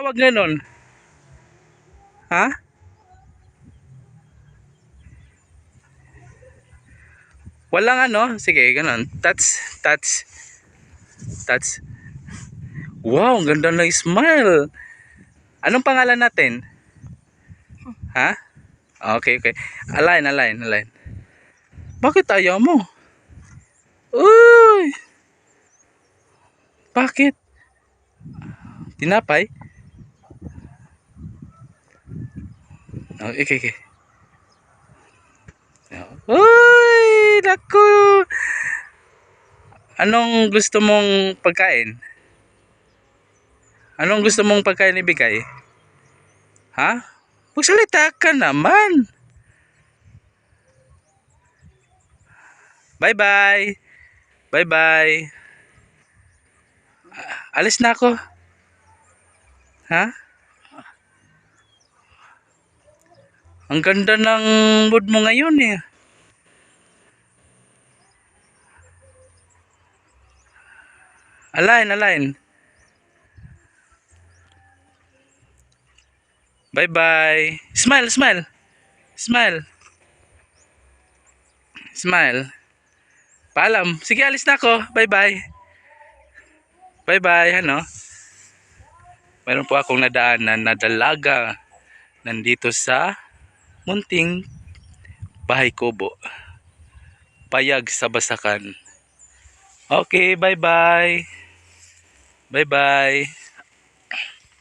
Tawag ganon. Ha? Walang ano? Sige, ganon. Touch. Wow, ang ganda ng smile. Anong pangalan natin? Ha? Okay. Align. Bakit ayaw mo? Uy! Bakit? Tinapay? Okay. Uy! Naku! Anong gusto mong pagkain? Anong gusto mong pagkain ibigay? Ha? Magsalita ka naman. Bye. Alis na ako. Ha? Ang ganda ng mood mo ngayon eh. Align. Bye. Smile. Paalam. Sige, alis na ako. Bye. Ano? Meron po akong nadaanan na dalaga nandito sa munting bahay kubo. Payag sa Basakan. Okay, bye.